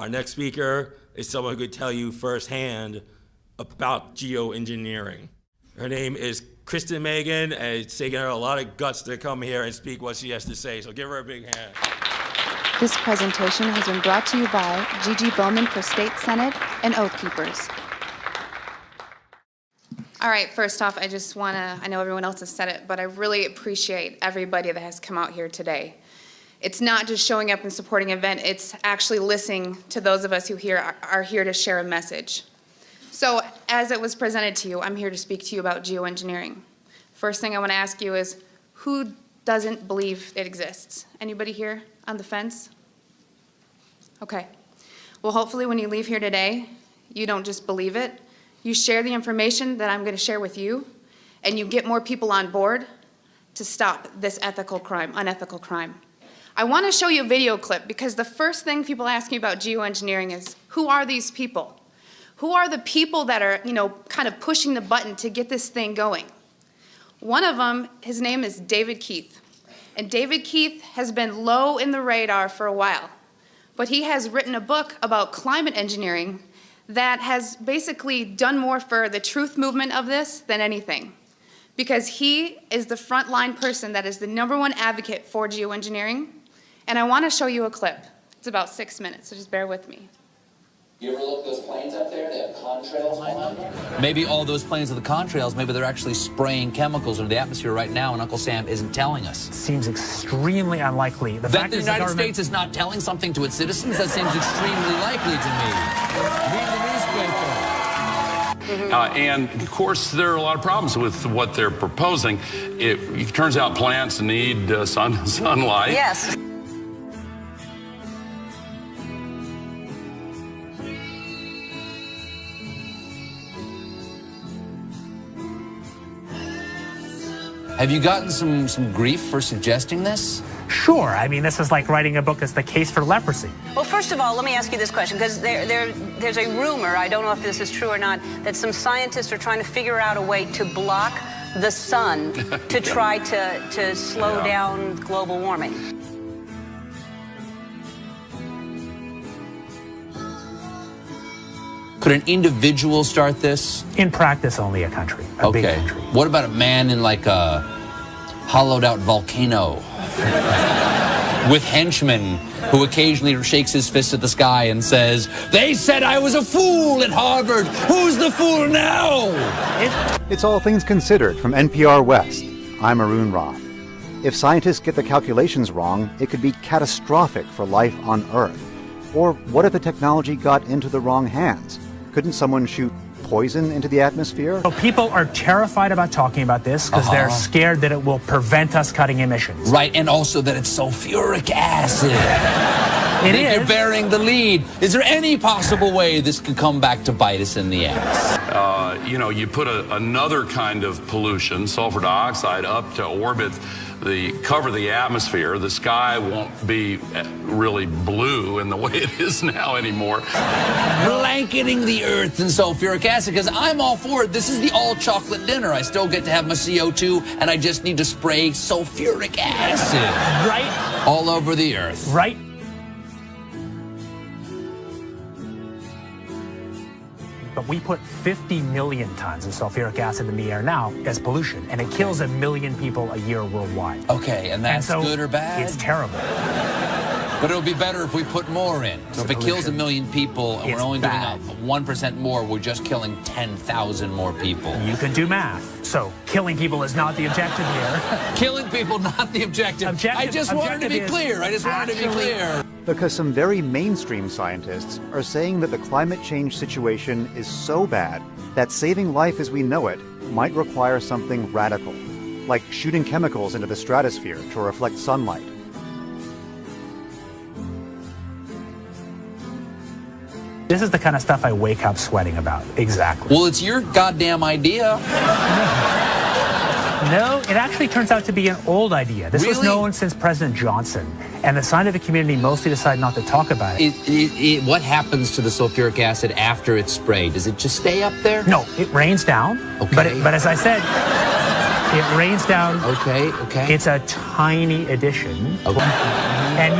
Our next speaker is someone who could tell you firsthand about geoengineering. Her name is Kristen Megan, and it's taken her a lot of guts to come here and speak what she has to say, so give her a big hand. This presentation has been brought to you by Gigi Bowman for State Senate and Oath Keepers. All right, first off, I just want to, I know everyone else has said it, but I really appreciate everybody that has come out here today. It's not just showing up and supporting an event, it's actually listening to those of us who are here to share a message. So, as it was presented to you, I'm here to speak to you about geoengineering. First thing I want to ask you is, who doesn't believe it exists? Anybody here on the fence? Okay. Well, hopefully when you leave here today, you don't just believe it, you share the information that I'm going to share with you, and you get more people on board to stop this unethical crime. I want to show you a video clip because the first thing people ask me about geoengineering is, who are these people? Who are the people that are, kind of pushing the button to get this thing going? One of them, his name is David Keith. And David Keith has been low in the radar for a while, but he has written a book about climate engineering that has basically done more for the truth movement of this than anything. Because he is the frontline person that is the #1 advocate for geoengineering. And I want to show you a clip. It's about 6 minutes, so just bear with me. You ever look at those planes up there? They have contrails on them. Maybe all those planes are the contrails. Maybe they're actually spraying chemicals into the atmosphere right now, and Uncle Sam isn't telling us. Seems extremely unlikely. That the United States is not telling something to its citizens? That seems extremely likely to me. Read the newspaper. And, of course, there are a lot of problems with what they're proposing. It turns out plants need sunlight. Yes. Have you gotten some grief for suggesting this? Sure. I mean, this is like writing a book that's the case for leprosy. Well, first of all, let me ask you this question, because there's a rumor, I don't know if this is true or not, that some scientists are trying to figure out a way to block the sun to try to slow down global warming. Could an individual start this? In practice, only a country. A big country. What about a man in like a hollowed out volcano with henchmen who occasionally shakes his fist at the sky and says, "They said I was a fool at Harvard. Who's the fool now?" It's All Things Considered from NPR West. I'm Arun Roth. If scientists get the calculations wrong, it could be catastrophic for life on Earth. Or what if the technology got into the wrong hands? Couldn't someone shoot poison into the atmosphere? So people are terrified about talking about this because they're scared that it will prevent us cutting emissions. Right, and also that it's sulfuric acid. It is. You're bearing the lead. Is there any possible way this could come back to bite us in the ass? You put another kind of pollution, sulfur dioxide, up to orbit, cover the atmosphere. The sky won't be really blue in the way it is now anymore. Blanketing the earth in sulfuric acid, because I'm all for it. This is the all chocolate dinner. I still get to have my CO2, and I just need to spray sulfuric acid. Right. All over the earth. Right. But we put 50 million tons of sulfuric acid in the air now as pollution, and it kills 1 million people a year worldwide. Okay, and that's so good or bad? It's terrible. But it'll be better if we put more in. So if it kills 1 million people and we're only doing 1% more, we're just killing 10,000 more people. You can do math. So killing people is not the objective here. Killing people, not the objective. I just wanted to be clear. Because some very mainstream scientists are saying that the climate change situation is so bad that saving life as we know it might require something radical, like shooting chemicals into the stratosphere to reflect sunlight. This is the kind of stuff I wake up sweating about. Exactly. Well, it's your goddamn idea. No, it actually turns out to be an old idea. This was known since President Johnson, and the scientific community mostly decided not to talk about it. What happens to the sulfuric acid after it's sprayed? Does it just stay up there? No, it rains down. Okay. But as I said, it rains down. Okay. It's a tiny addition. Okay. And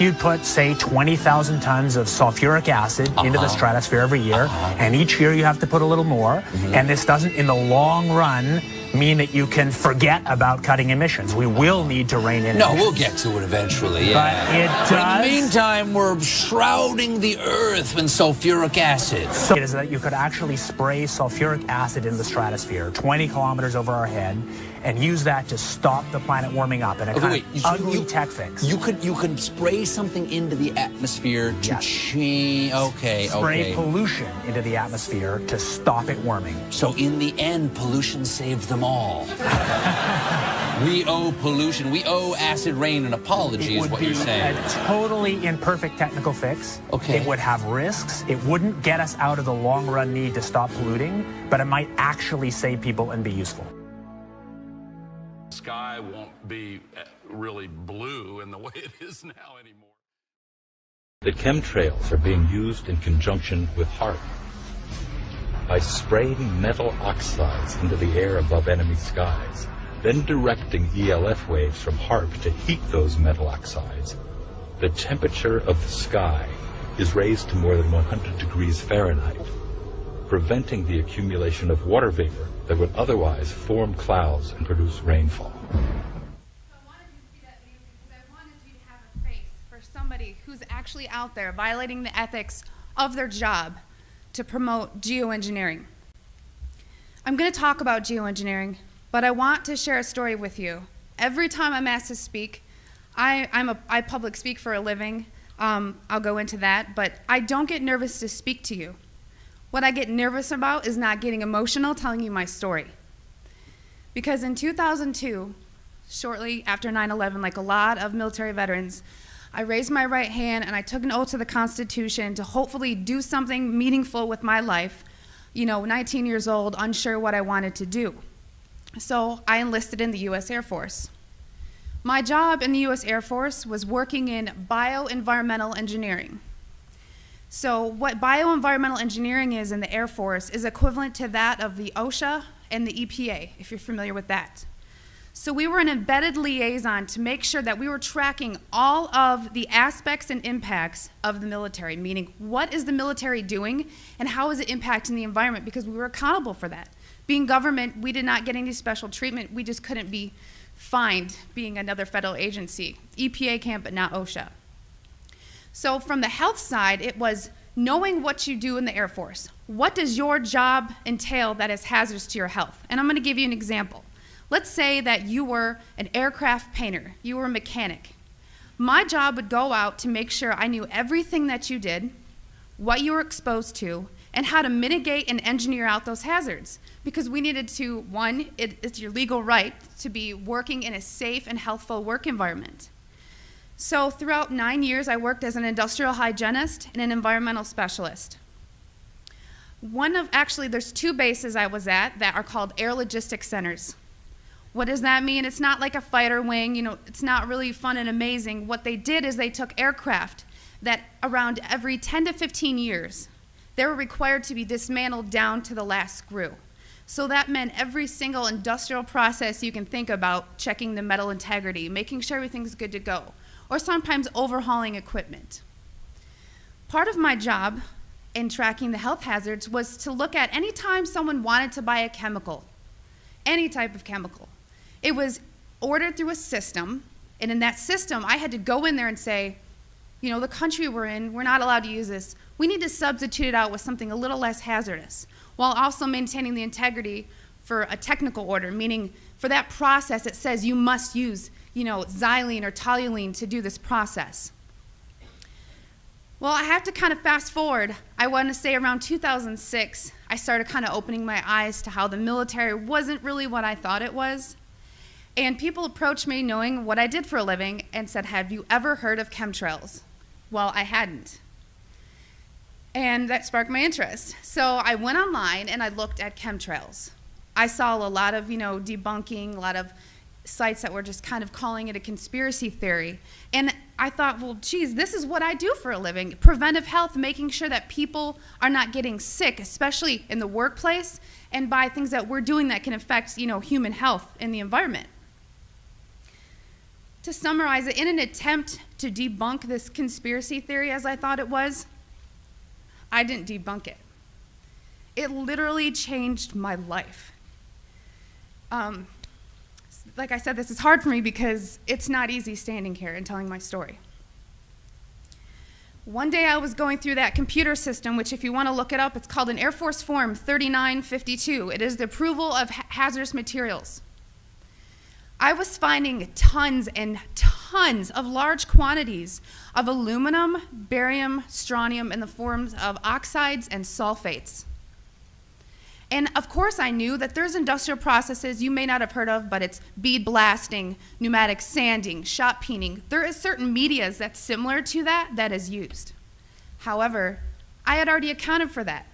you'd put, say, 20,000 tons of sulfuric acid into the stratosphere every year, and each year you have to put a little more, and this doesn't, in the long run, mean that you can forget about cutting emissions. We will need to rein in No, emissions. we'll get to it eventually, yeah. But it But does. in the meantime, we're shrouding the earth in sulfuric acid. So it is that you could actually spray sulfuric acid in the stratosphere 20 kilometers over our head and use that to stop the planet warming up in a kind of ugly tech fix. You could spray something into the atmosphere to change. Okay, Spray okay. pollution into the atmosphere to stop it warming. So in the end, pollution saved them all. We owe pollution. We owe acid rain an apology, is what you're saying. A totally imperfect technical fix. Okay. It would have risks. It wouldn't get us out of the long-run need to stop polluting, but it might actually save people and be useful. The sky won't be really blue in the way it is now anymore. The chemtrails are being used in conjunction with HAARP. By spraying metal oxides into the air above enemy skies, then directing ELF waves from HAARP to heat those metal oxides, the temperature of the sky is raised to more than 100 degrees Fahrenheit, preventing the accumulation of water vapor that would otherwise form clouds and produce rainfall. I wanted you to see that video because I wanted you to have a face for somebody who's actually out there violating the ethics of their job to promote geoengineering. I'm going to talk about geoengineering, but I want to share a story with you. Every time I'm asked to speak, I public speak for a living. I'll go into that, but I don't get nervous to speak to you. What I get nervous about is not getting emotional telling you my story. Because in 2002, shortly after 9/11, like a lot of military veterans, I raised my right hand and I took an oath to the Constitution to hopefully do something meaningful with my life. You know, 19 years old, unsure what I wanted to do. So I enlisted in the U.S. Air Force. My job in the U.S. Air Force was working in bioenvironmental engineering. So what bioenvironmental engineering is in the Air Force is equivalent to that of the OSHA and the EPA, if you're familiar with that. So we were an embedded liaison to make sure that we were tracking all of the aspects and impacts of the military, meaning what is the military doing and how is it impacting the environment, because we were accountable for that. Being government, we did not get any special treatment. We just couldn't be fined being another federal agency. EPA can, but not OSHA. So from the health side, it was knowing what you do in the Air Force. What does your job entail that is hazardous to your health? And I'm going to give you an example. Let's say that you were an aircraft painter. You were a mechanic. My job would go out to make sure I knew everything that you did, what you were exposed to, and how to mitigate and engineer out those hazards. Because we needed to, one, it's your legal right to be working in a safe and healthful work environment. So throughout 9 years, I worked as an industrial hygienist and an environmental specialist. Actually, there's two bases I was at that are called air logistics centers. What does that mean? It's not like a fighter wing, you know, it's not really fun and amazing. What they did is they took aircraft that around every 10 to 15 years, they were required to be dismantled down to the last screw. So that meant every single industrial process you can think about, checking the metal integrity, making sure everything's good to go, or sometimes overhauling equipment. Part of my job in tracking the health hazards was to look at any time someone wanted to buy a chemical, any type of chemical. It was ordered through a system, and in that system, I had to go in there and say, you know, the country we're in, we're not allowed to use this. We need to substitute it out with something a little less hazardous, while also maintaining the integrity for a technical order, meaning for that process, it says you must use, you know, xylene or toluene to do this process. Well, I have to kind of fast forward. I want to say around 2006, I started kind of opening my eyes to how the military wasn't really what I thought it was. And people approached me knowing what I did for a living and said, have you ever heard of chemtrails? Well, I hadn't. And that sparked my interest. So I went online and I looked at chemtrails. I saw a lot of, you know, debunking, a lot of sites that were just kind of calling it a conspiracy theory. And I thought, well, geez, this is what I do for a living. Preventive health, making sure that people are not getting sick, especially in the workplace, and by things that we're doing that can affect, you know, human health in the environment. To summarize it, in an attempt to debunk this conspiracy theory as I thought it was, I didn't debunk it. It literally changed my life. Like I said, this is hard for me because it's not easy standing here and telling my story. One day I was going through that computer system, which if you want to look it up, it's called an Air Force Form 3952. It is the approval of hazardous materials. I was finding tons and tons of large quantities of aluminum, barium, strontium in the forms of oxides and sulfates. And of course I knew that there's industrial processes you may not have heard of, but it's bead blasting, pneumatic sanding, shot peening. There is certain medias that's similar to that is used. However, I had already accounted for that.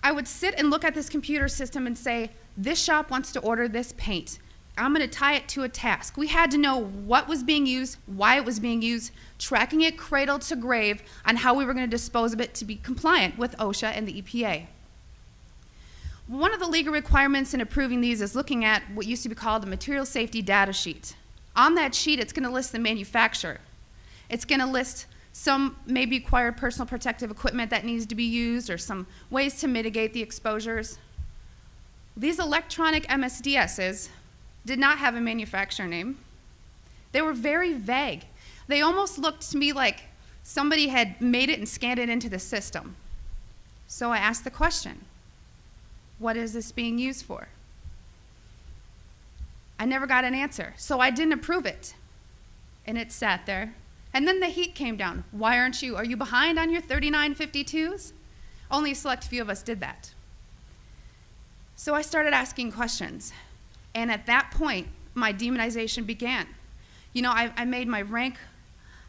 I would sit and look at this computer system and say, this shop wants to order this paint. I'm going to tie it to a task. We had to know what was being used, why it was being used, tracking it cradle to grave on how we were going to dispose of it to be compliant with OSHA and the EPA. One of the legal requirements in approving these is looking at what used to be called a material safety data sheet. On that sheet, it's going to list the manufacturer. It's going to list some maybe acquired personal protective equipment that needs to be used or some ways to mitigate the exposures. These electronic MSDSs did not have a manufacturer name. They were very vague. They almost looked to me like somebody had made it and scanned it into the system. So I asked the question, what is this being used for? I never got an answer, so I didn't approve it. And it sat there. And then the heat came down. Why aren't you? Are you behind on your 3952s? Only a select few of us did that. So I started asking questions. And at that point, my demonization began. You know, I made my rank.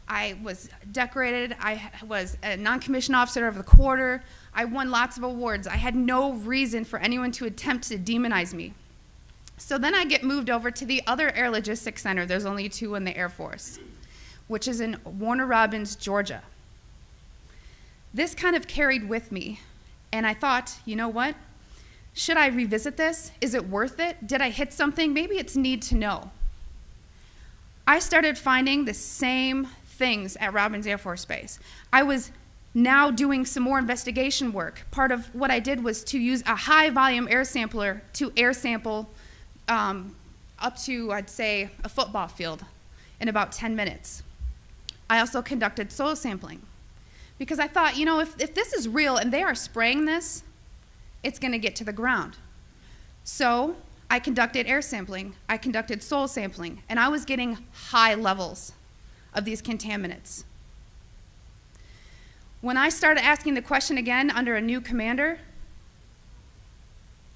I was decorated. I was a non-commissioned officer of the quarter. I won lots of awards. I had no reason for anyone to attempt to demonize me. So then I get moved over to the other Air Logistics Center. There's only 2 in the Air Force, which is in Warner Robins, Georgia. This kind of carried with me. And I thought, you know what? Should I revisit this? Is it worth it? Did I hit something? Maybe it's need to know. I started finding the same things at Robins Air Force Base. I was now doing some more investigation work. Part of what I did was to use a high volume air sampler to air sample up to, I'd say, a football field in about 10 minutes. I also conducted soil sampling because I thought, you know, if this is real and they are spraying this, it's going to get to the ground. So I conducted air sampling, I conducted soil sampling, and I was getting high levels of these contaminants. When I started asking the question again under a new commander,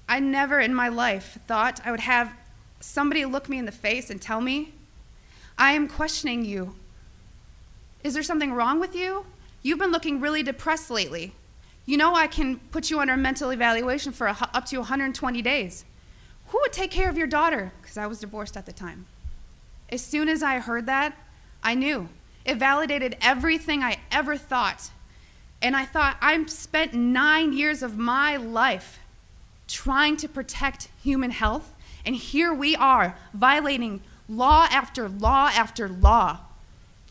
I never in my life thought I would have somebody look me in the face and tell me, I am questioning you. Is there something wrong with you? You've been looking really depressed lately. You know I can put you under a mental evaluation for up to 120 days. Who would take care of your daughter? Because I was divorced at the time. As soon as I heard that, I knew. It validated everything I ever thought. And I thought, I've spent 9 years of my life trying to protect human health, and here we are violating law after law after law.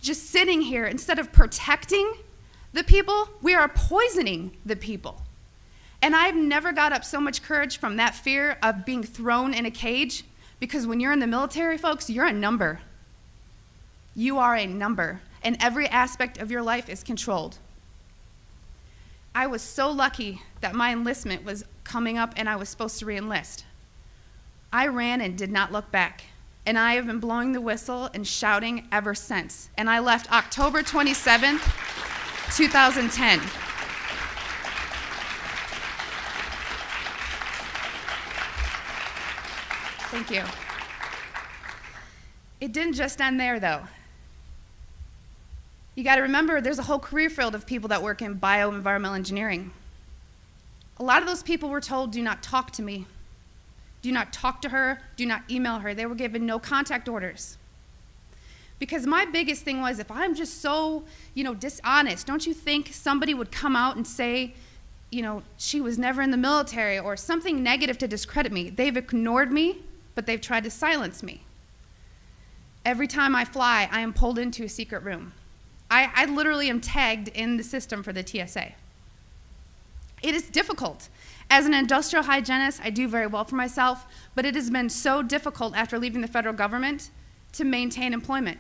Just sitting here, instead of protecting the people, we are poisoning the people. And I've never got up so much courage from that fear of being thrown in a cage, because when you're in the military, folks, you're a number. You are a number, and every aspect of your life is controlled. I was so lucky that my enlistment was coming up and I was supposed to re-enlist. I ran and did not look back, and I have been blowing the whistle and shouting ever since. And I left October 27th, 2010. Thank you. It didn't just end there, though. You got to remember, there's a whole career field of people that work in bioenvironmental engineering. A lot of those people were told, do not talk to me. Do not talk to her. Do not email her. They were given no contact orders. Because my biggest thing was, if I'm just so, dishonest, don't you think somebody would come out and say, she was never in the military or something negative to discredit me? They've ignored me, but they've tried to silence me. Every time I fly, I am pulled into a secret room. I literally am tagged in the system for the TSA. It is difficult. As an industrial hygienist, I do very well for myself, but it has been so difficult after leaving the federal government to maintain employment.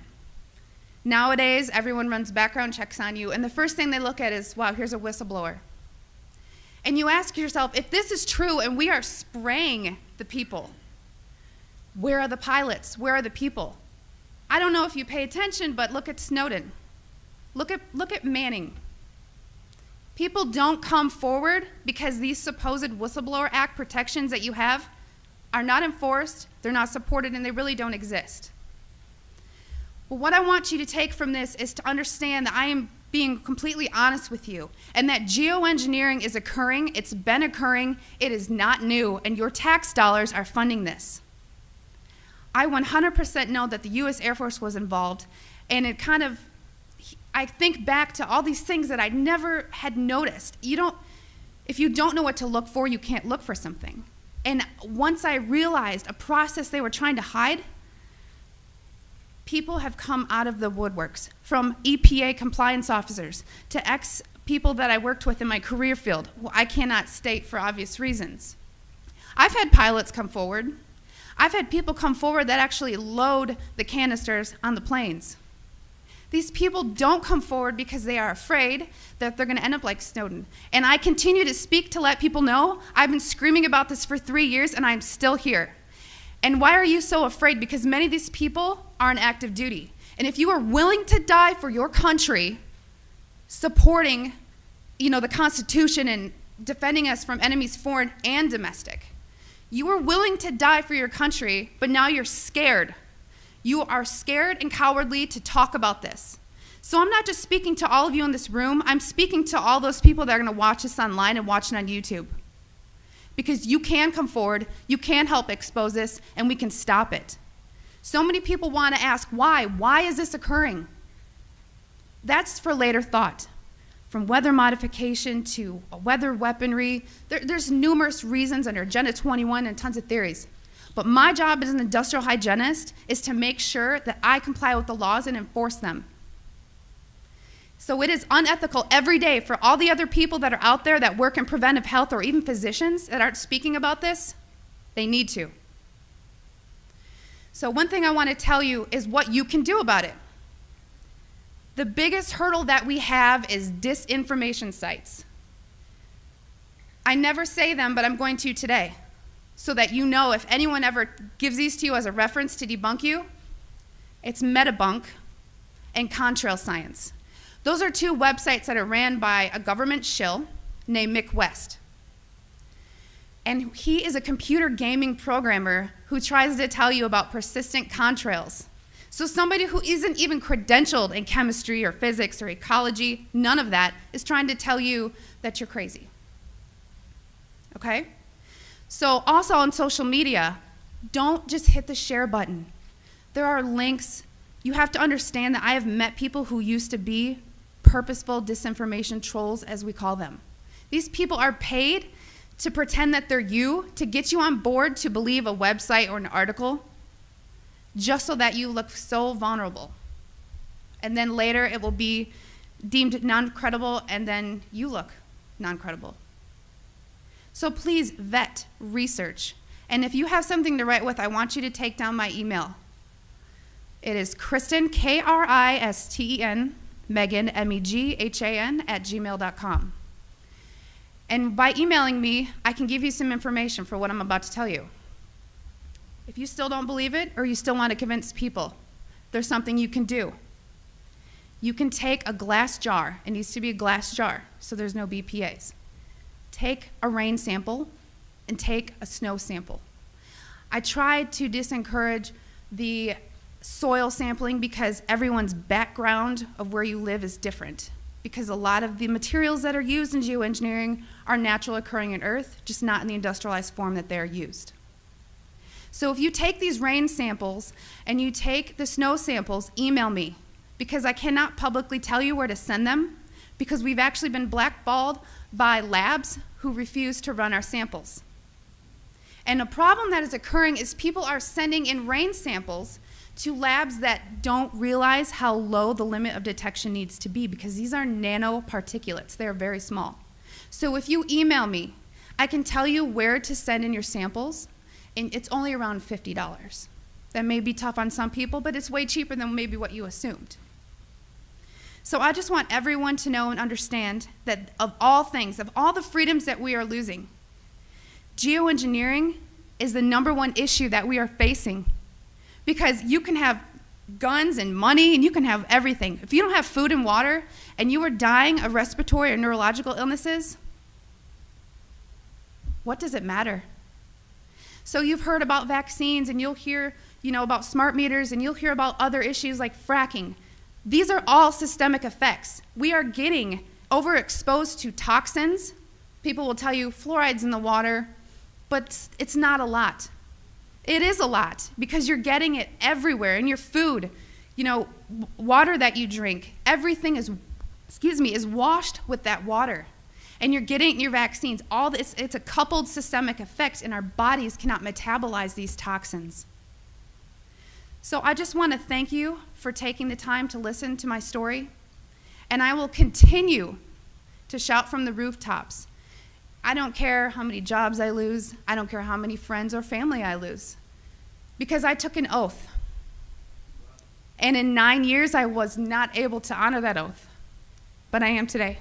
Nowadays, everyone runs background checks on you, and the first thing they look at is, wow, here's a whistleblower. And you ask yourself, if this is true and we are spraying the people, where are the pilots? Where are the people? I don't know if you pay attention, but look at Snowden. Look at Manning. People don't come forward because these supposed Whistleblower Act protections that you have are not enforced, they're not supported, and they really don't exist. Well, what I want you to take from this is to understand that I am being completely honest with you, and that geoengineering is occurring, it's been occurring, it is not new, and your tax dollars are funding this. I 100% know that the U.S. Air Force was involved, and it kind of, I think back to all these things that I never had noticed. If you don't know what to look for, you can't look for something. And once I realized a process they were trying to hide, people have come out of the woodworks, from EPA compliance officers to ex-people that I worked with in my career field, who I cannot state for obvious reasons. I've had pilots come forward. I've had people come forward that actually load the canisters on the planes. These people don't come forward because they are afraid that they're going to end up like Snowden. And I continue to speak to let people know I've been screaming about this for 3 years and I'm still here. And why are you so afraid? Because many of these people are on active duty. And if you are willing to die for your country, supporting, the Constitution and defending us from enemies foreign and domestic, you are willing to die for your country, but now you're scared. You are scared and cowardly to talk about this. So I'm not just speaking to all of you in this room, I'm speaking to all those people that are going to watch this online and watch it on YouTube. Because you can come forward, you can help expose this, and we can stop it. So many people want to ask, why? Why is this occurring? That's for later thought. From weather modification to weather weaponry, there's numerous reasons under Agenda 21 and tons of theories. But my job as an industrial hygienist is to make sure that I comply with the laws and enforce them. So it is unethical every day for all the other people that are out there that work in preventive health, or even physicians that aren't speaking about this. They need to. So one thing I want to tell you is what you can do about it. The biggest hurdle that we have is disinformation sites. I never say them, but I'm going to today, so that you know if anyone ever gives these to you as a reference to debunk you, it's Metabunk and Contrail Science. Those are two websites that are ran by a government shill named Mick West. And he is a computer gaming programmer who tries to tell you about persistent contrails. So somebody who isn't even credentialed in chemistry or physics or ecology, none of that, is trying to tell you that you're crazy. Okay? So also on social media, don't just hit the share button. There are links. You have to understand that I have met people who used to be purposeful disinformation trolls, as we call them. These people are paid to pretend that they're you, to get you on board to believe a website or an article, just so that you look so vulnerable. And then later it will be deemed non-credible, and then you look non-credible. So please vet, research. And if you have something to write with, I want you to take down my email. It is Kristen, Kristen, Meghan, Meghan, @gmail.com. And by emailing me, I can give you some information for what I'm about to tell you. If you still don't believe it, or you still want to convince people, there's something you can do. You can take a glass jar. It needs to be a glass jar, so there's no BPAs. Take a rain sample and take a snow sample. I tried to disencourage the soil sampling because everyone's background of where you live is different. Because a lot of the materials that are used in geoengineering are natural occurring in Earth, just not in the industrialized form that they're used. So if you take these rain samples and you take the snow samples, email me, because I cannot publicly tell you where to send them, because we've actually been blackballed by labs who refuse to run our samples. And a problem that is occurring is people are sending in rain samples to labs that don't realize how low the limit of detection needs to be, because these are nanoparticulates. They're very small. So if you email me, I can tell you where to send in your samples, and it's only around $50. That may be tough on some people, but it's way cheaper than maybe what you assumed. So I just want everyone to know and understand that of all things, of all the freedoms that we are losing, geoengineering is the #1 issue that we are facing. Because you can have guns and money and you can have everything. If you don't have food and water and you are dying of respiratory or neurological illnesses, what does it matter? So you've heard about vaccines, and you'll hear, about smart meters, and you'll hear about other issues like fracking. These are all systemic effects. We are getting overexposed to toxins. People will tell you fluoride's in the water, but it's not a lot. It is a lot, because you're getting it everywhere in your food. Water that you drink, everything is washed with that water. And you're getting your vaccines. All this, it's a coupled systemic effect, and our bodies cannot metabolize these toxins. So I just want to thank you for taking the time to listen to my story, and I will continue to shout from the rooftops. I don't care how many jobs I lose. I don't care how many friends or family I lose, because I took an oath. And in 9 years, I was not able to honor that oath, but I am today.